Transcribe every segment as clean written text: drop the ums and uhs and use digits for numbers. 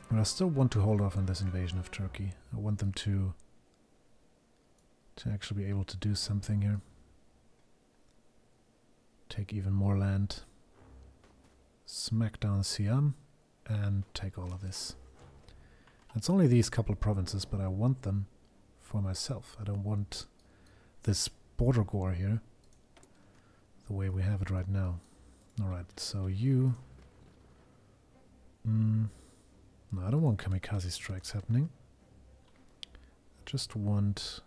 But I still want to hold off on this invasion of Turkey. I want them to actually be able to do something here. Take even more land. Smack down Siam and take all of this. It's only these couple of provinces, but I want them for myself. I don't want this border gore here the way we have it right now. Alright, so you... no, I don't want kamikaze strikes happening. I just want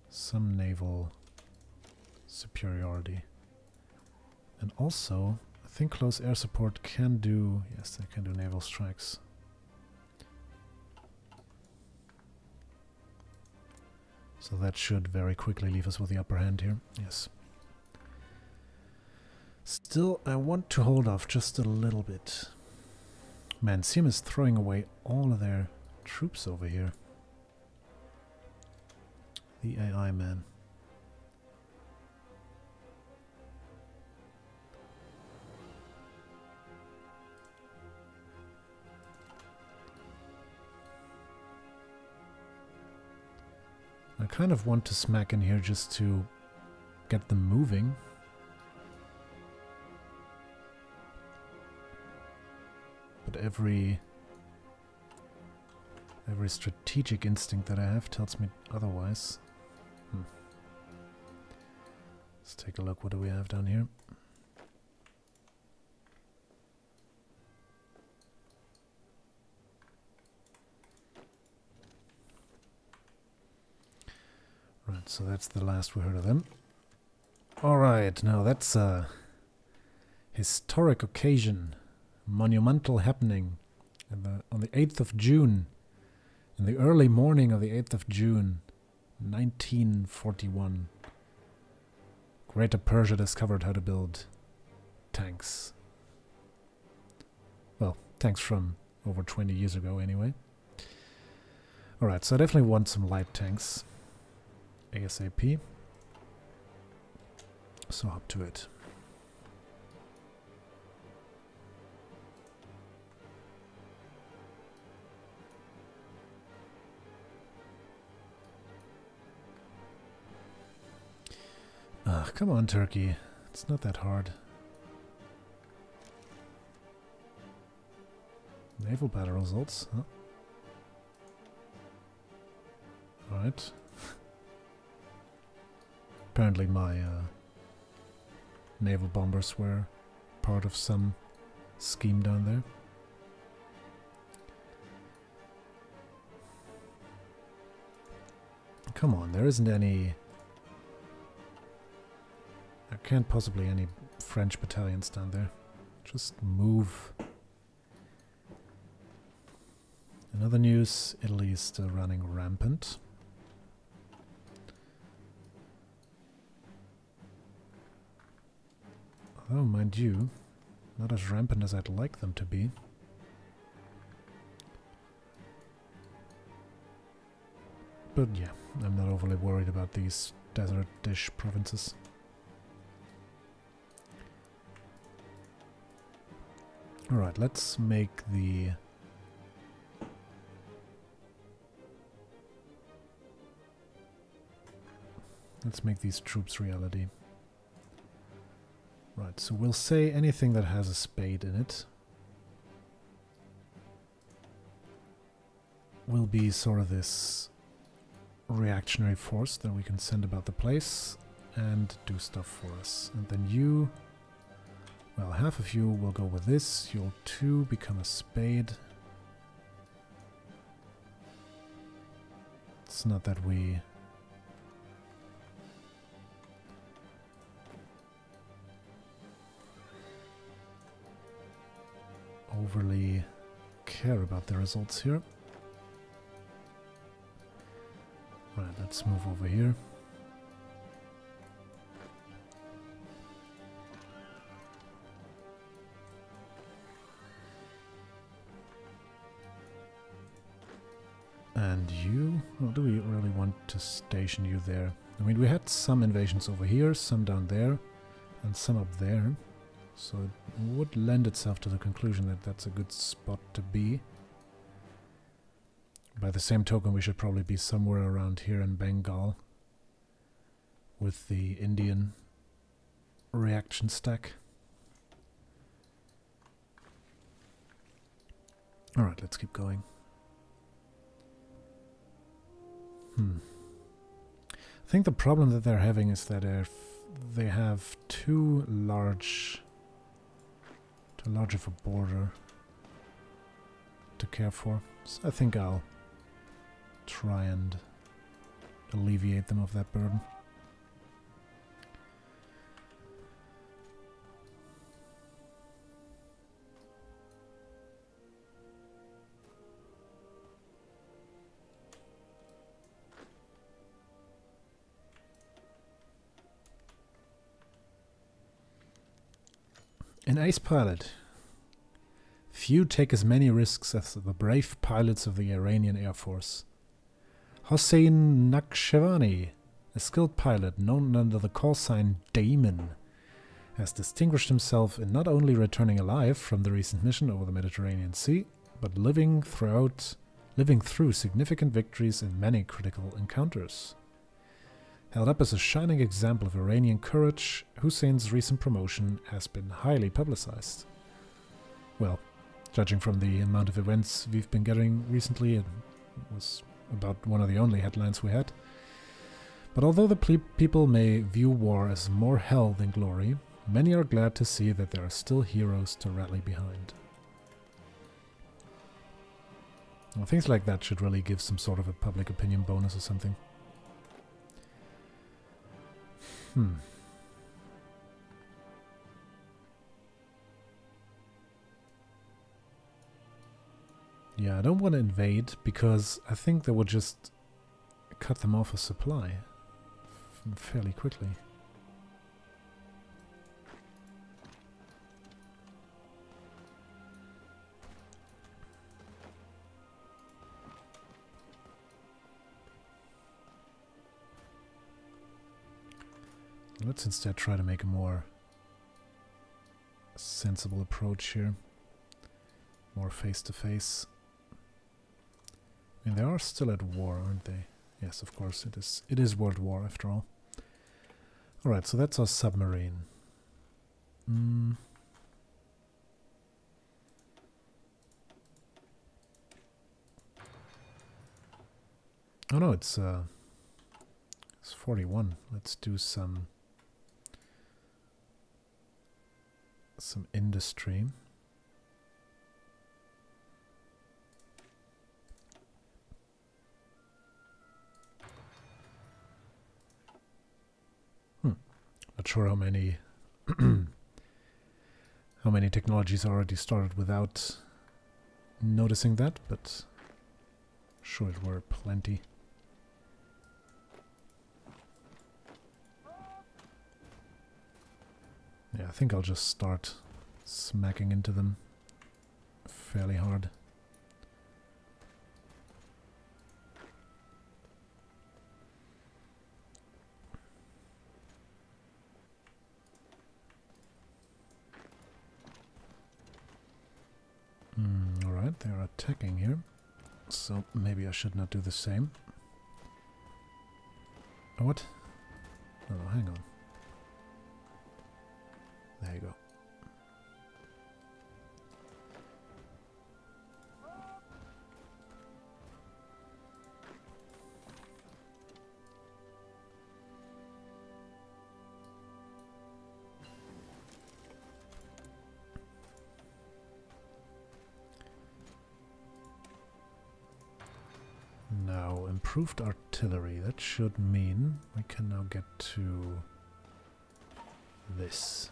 some naval superiority. And also, I think close air support can do... yes, they can do naval strikes. So that should very quickly leave us with the upper hand here. Yes. Still, I want to hold off just a little bit. Man, Siam is throwing away all of their troops over here. The AI, man. I kind of want to smack in here just to get them moving. But every strategic instinct that I have tells me otherwise. Let's take a look. What do we have down here? Right, so that's the last we heard of them. Alright, now that's a historic occasion. Monumental happening on the 8th of June. In the early morning of the 8th of June, 1941. Greater Persia discovered how to build tanks. Well, tanks from over 20 years ago anyway. Alright, so I definitely want some light tanks. ASAP. So up to it. Ah, come on, Turkey. It's not that hard. Naval battle results, huh? Alright. Apparently my naval bombers were part of some scheme down there. Come on, there isn't any... there can't possibly any French battalions down there. Just move. In other news, Italy is still running rampant. Although, mind you, not as rampant as I'd like them to be. But yeah, I'm not overly worried about these desert dish provinces. Alright, let's make the... let's make these troops reality. Right, so we'll say anything that has a spade in it will be sort of this reactionary force that we can send about the place and do stuff for us. And then you, well, half of you will go with this. You'll two become a spade. It's not that we... overly care about the results here. Right, let's move over here. And you? Well, do we really want to station you there? I mean, we had some invasions over here, some down there, and some up there. So it would lend itself to the conclusion that that's a good spot to be. By the same token, we should probably be somewhere around here in Bengal with the Indian reaction stack. Alright, let's keep going. I think the problem that they're having is that they have too large of a border to care for. So I think I'll try and alleviate them of that burden. An ace pilot. Few take as many risks as the brave pilots of the Iranian Air Force. Hossein Naqshbandi, a skilled pilot known under the call sign Damon, has distinguished himself in not only returning alive from the recent mission over the Mediterranean Sea, but living through significant victories in many critical encounters. Held up as a shining example of Iranian courage, Hussein's recent promotion has been highly publicized. Well, judging from the amount of events we've been getting recently, it was about one of the only headlines we had. But although the people may view war as more hell than glory, many are glad to see that there are still heroes to rally behind. Well, things like that should really give some sort of a public opinion bonus or something. Yeah, I don't want to invade because I think that would just cut them off a supply fairly quickly. Let's instead try to make a more sensible approach here. More face-to-face. I mean, they are still at war, aren't they? Yes, of course, it is. It is World War, after all. Alright, so that's our submarine. Oh no, it's 41. Let's do some industry. Not sure how many how many technologies already started without noticing that, but sure it were plenty. Yeah, I think I'll just start smacking into them fairly hard. Alright, they are attacking here, so maybe I should not do the same. What? No, hang on. There you go. Now, improved artillery. That should mean we can now get to this.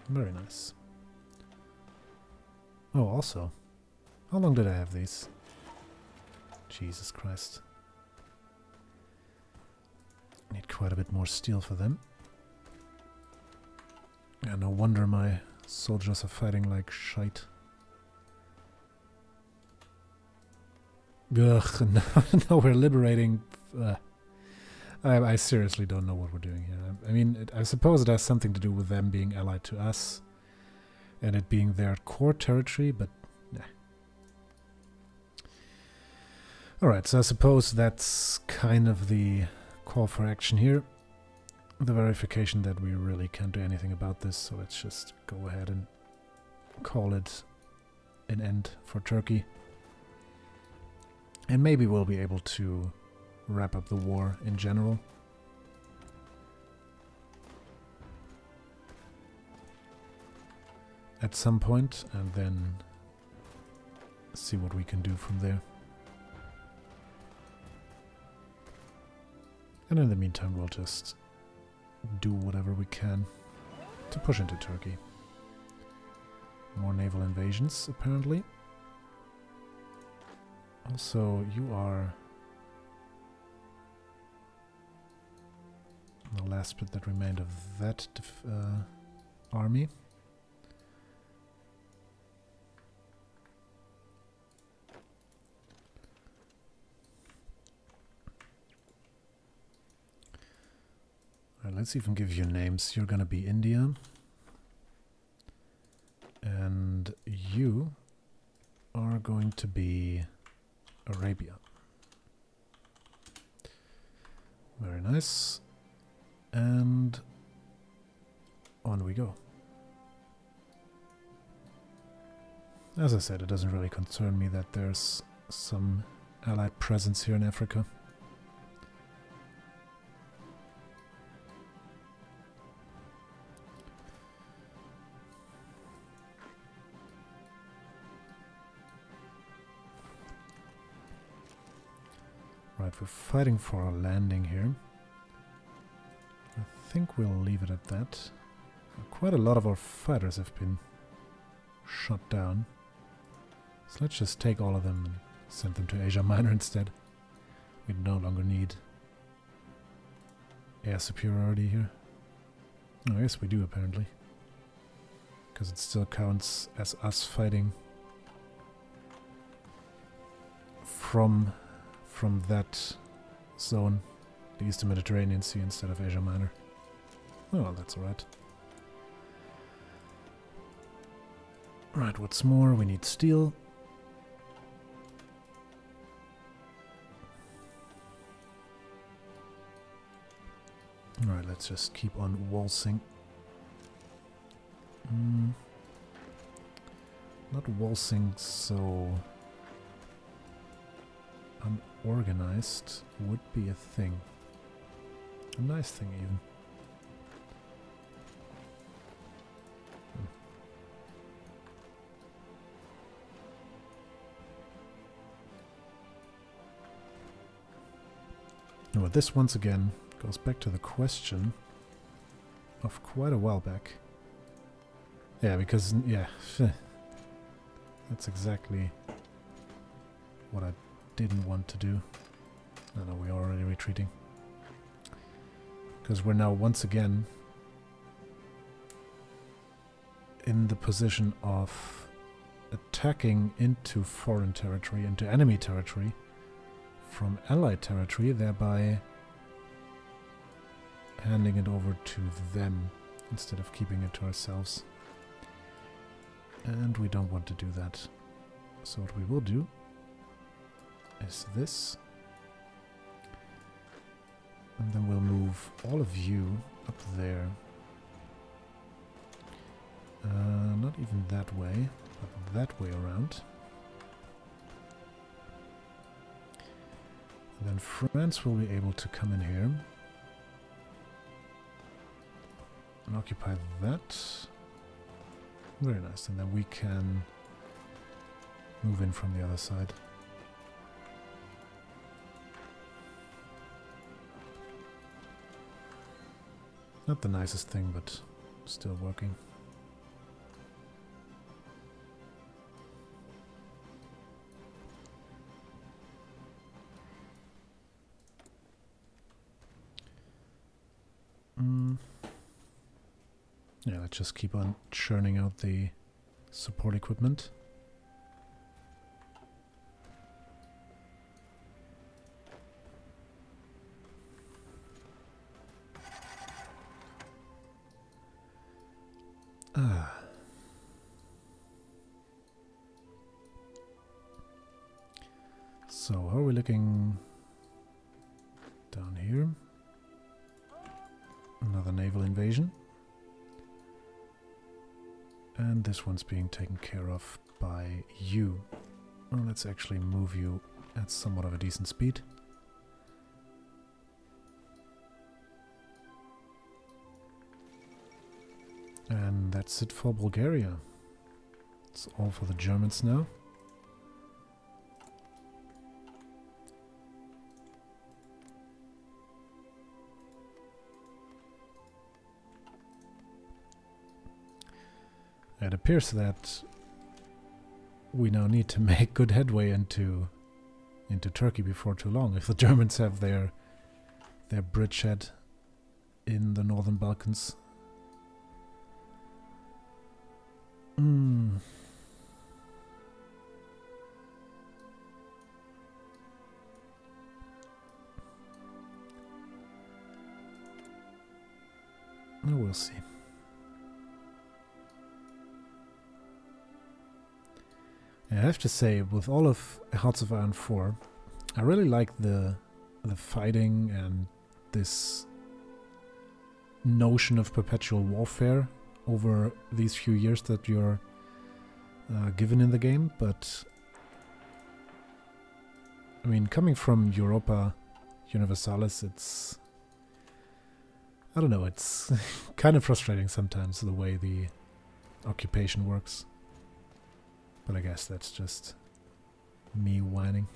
Very nice. Oh, also, how long did I have these? Jesus Christ. I need quite a bit more steel for them. Yeah, no wonder my soldiers are fighting like shite. Ugh, no, we're liberating. I seriously don't know what we're doing here. I mean, I suppose it has something to do with them being allied to us. and it being their core territory, but nah. Alright, so I suppose that's kind of the call for action here. The verification that we really can't do anything about this, so let's just go ahead and call it an end for Turkey. And maybe we'll be able to wrap up the war in general. At some point, and then see what we can do from there. And in the meantime, we'll just do whatever we can to push into Turkey. More naval invasions, apparently. Also, you are the last bit that remained of that army. Alright, let's even give you names. You're gonna be India. And you are going to be Arabia. Very nice. And on we go. As I said, it doesn't really concern me that there's some allied presence here in Africa. Right, we're fighting for a landing here. I think we'll leave it at that. Quite a lot of our fighters have been shot down. So let's just take all of them and send them to Asia Minor instead. We no longer need air superiority here. Oh, yes, we do apparently. Because it still counts as us fighting from that zone, the Eastern Mediterranean Sea instead of Asia Minor. Oh, well, that's alright. Right, what's more, we need steel. Alright, let's just keep on waltzing. Not waltzing so unorganized would be a thing. A nice thing even. Now this once again goes back to the question of quite a while back. Yeah, because, yeah, that's exactly what I didn't want to do. No, we're already retreating. Because we're now once again in the position of attacking into foreign territory, into enemy territory, from allied territory, thereby handing it over to them instead of keeping it to ourselves. And we don't want to do that. So what we will do is this. And then we'll move all of you up there. Not even that way, but that way around. And then France will be able to come in here and occupy that. Very nice. And then we can move in from the other side. Not the nicest thing, but still working. Yeah, let's just keep on churning out the support equipment. So, how are we looking down here? Another naval invasion. And this one's being taken care of by you. Well, let's actually move you at somewhat of a decent speed. And that's it for Bulgaria. It's all for the Germans now. It appears that we now need to make good headway into Turkey before too long. If the Germans have their bridgehead in the Northern Balkans. We'll see. I have to say, with all of Hearts of Iron 4, I really like the fighting and this notion of perpetual warfare over these few years that you're given in the game, but I mean, coming from Europa Universalis, it's, I don't know, it's kind of frustrating sometimes the way the occupation works. But I guess that's just me whining.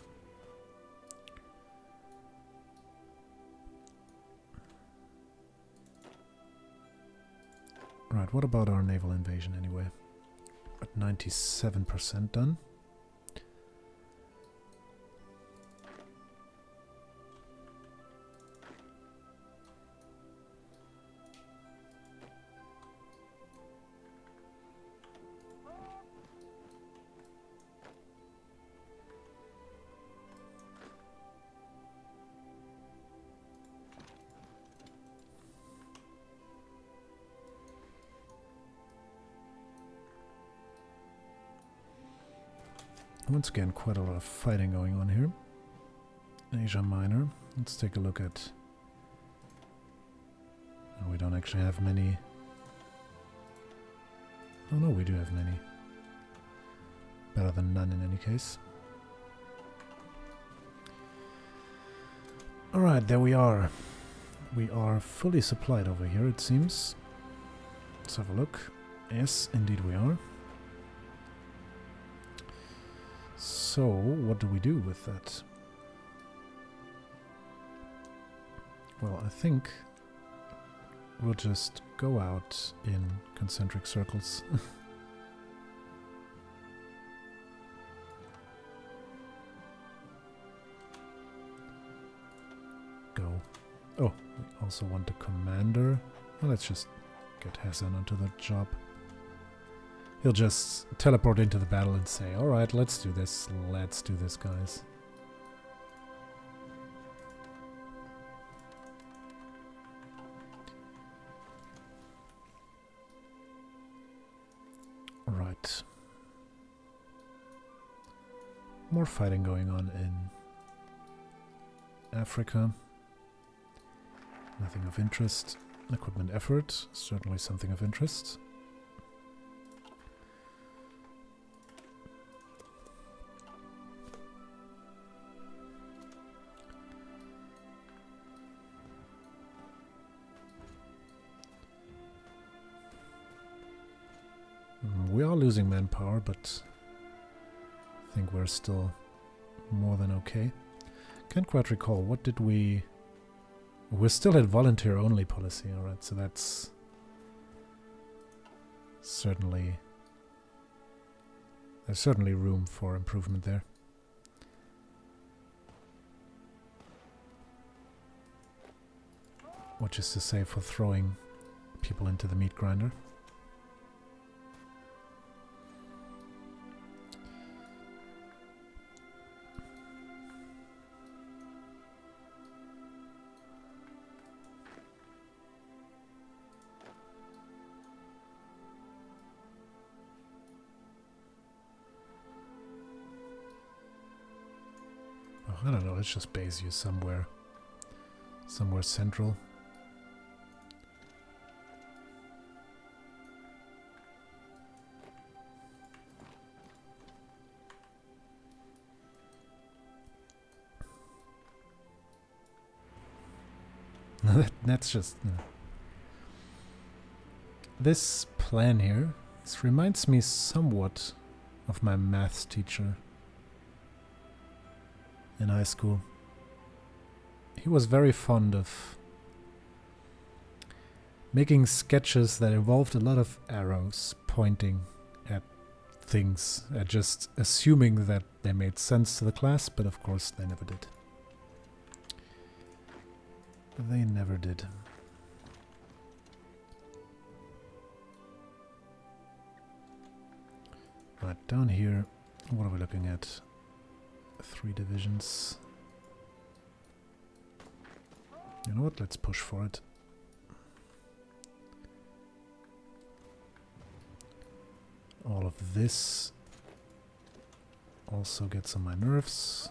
Right, what about our naval invasion anyway? At 97% done. Once again, quite a lot of fighting going on here. Asia Minor. Let's take a look at... Oh, we don't actually have many... Oh no, we do have many. Better than none in any case. Alright, there we are. We are fully supplied over here, it seems. Let's have a look. Yes, indeed we are. So, what do we do with that? Well, I think we'll just go out in concentric circles. Go. Oh, we also want a commander. Well, let's just get Hassan onto the job. He'll just teleport into the battle and say, alright, let's do this, guys. Right. More fighting going on in Africa. Nothing of interest. Equipment effort, certainly something of interest. We are losing manpower, but I think we're still more than okay. Can't quite recall, what did we... We're still at volunteer-only policy, alright, so that's certainly... There's certainly room for improvement there. Which is to say, for throwing people into the meat grinder. I don't know, let's just base you somewhere central. That's just... This plan here, this reminds me somewhat of my maths teacher in high school. He was very fond of making sketches that involved a lot of arrows pointing at things, just assuming that they made sense to the class, but of course they never did. They never did. Right, down here, what are we looking at? 3 divisions. You know what, let's push for it. All of this also gets on my nerves.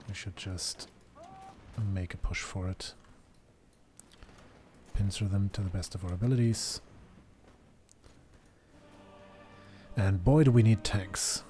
We should just make a push for it. Pincer them to the best of our abilities. And boy, do we need tanks.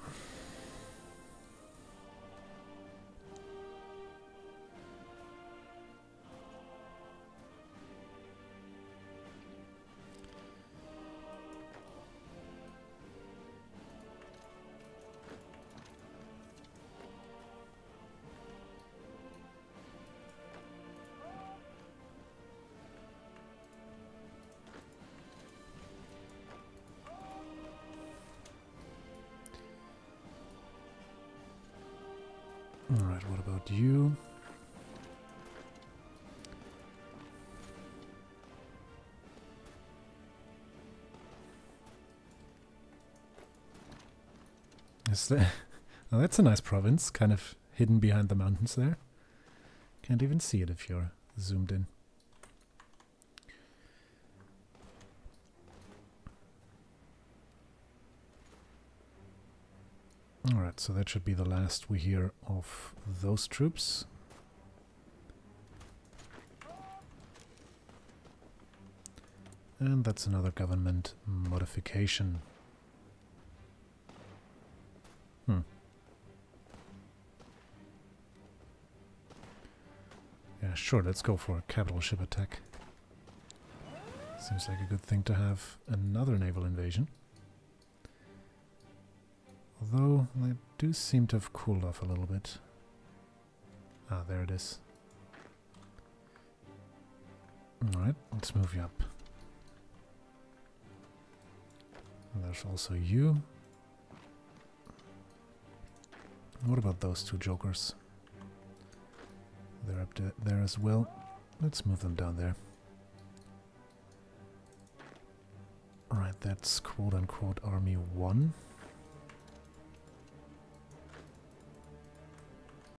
Alright, what about you? Is there... Oh, that's a nice province, kind of hidden behind the mountains there. Can't even see it if you're zoomed in. Alright, so that should be the last we hear of those troops. And that's another government modification. Yeah, sure, let's go for a capital ship attack. Seems like a good thing to have another naval invasion. Although, they do seem to have cooled off a little bit. Ah, there it is. Alright, let's move you up. And there's also you. What about those 2 jokers? They're up there as well. Let's move them down there. Alright, that's quote-unquote Army 1.